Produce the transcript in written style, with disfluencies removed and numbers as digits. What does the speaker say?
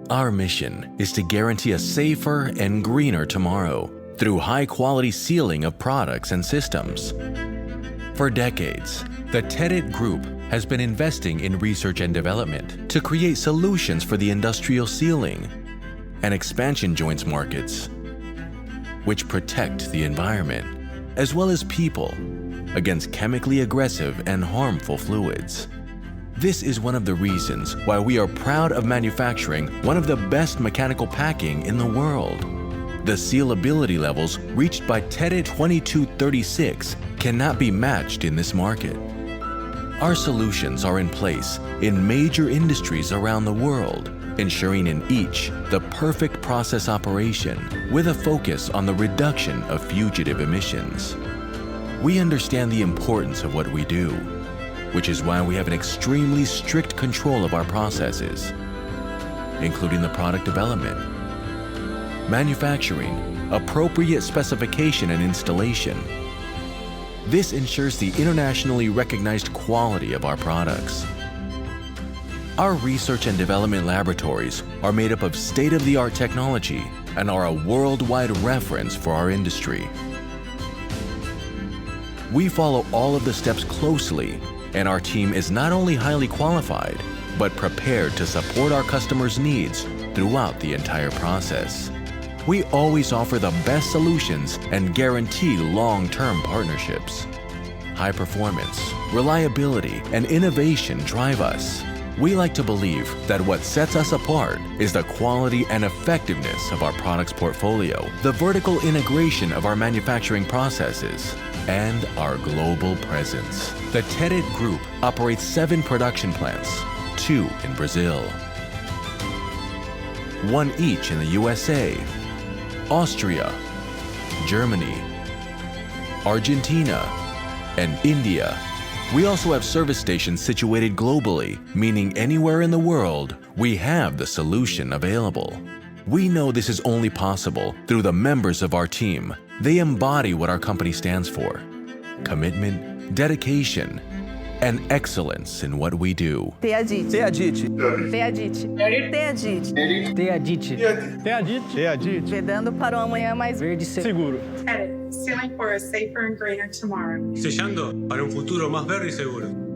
Our mission is to guarantee a safer and greener tomorrow through high-quality sealing of products and systems. For decades, the Terit Group has been investing in research and development to create solutions for the industrial sealing and expansion joints markets, which protect the environment as well as people against chemically aggressive and harmful fluids. This is one of the reasons why we are proud of manufacturing one of the best mechanical packing in the world. The sealability levels reached by Terit 2236 cannot be matched in this market. Our solutions are in place in major industries around the world, ensuring in each the perfect process operation with a focus on the reduction of fugitive emissions. We understand the importance of what we do, which is why we have an extremely strict control of our processes, including the product development, manufacturing, appropriate specification and installation. This ensures the internationally recognized quality of our products. Our research and development laboratories are made up of state-of-the-art technology and are a worldwide reference for our industry. We follow all of the steps closely, and our team is not only highly qualified, but prepared to support our customers' needs throughout the entire process. We always offer the best solutions and guarantee long-term partnerships. High performance, reliability, and innovation drive us. We like to believe that what sets us apart is the quality and effectiveness of our products portfolio, the vertical integration of our manufacturing processes, and our global presence. The Terit Group operates 7 production plants, 2 in Brazil, 1 each in the USA, Austria, Germany, Argentina, and India. We also have service stations situated globally, meaning anywhere in the world, we have the solution available. We know this is only possible through the members of our team. They embody what our company stands for: commitment, dedication, and excellence in what we do. Teadit. Teadit. Teadit. Teadit. Teadit. Teadit. Teadit. Vedando para um amanhã mais Verde seguro. Terit, sealing for a safer and greener tomorrow. Sellando para un futuro más verde y seguro.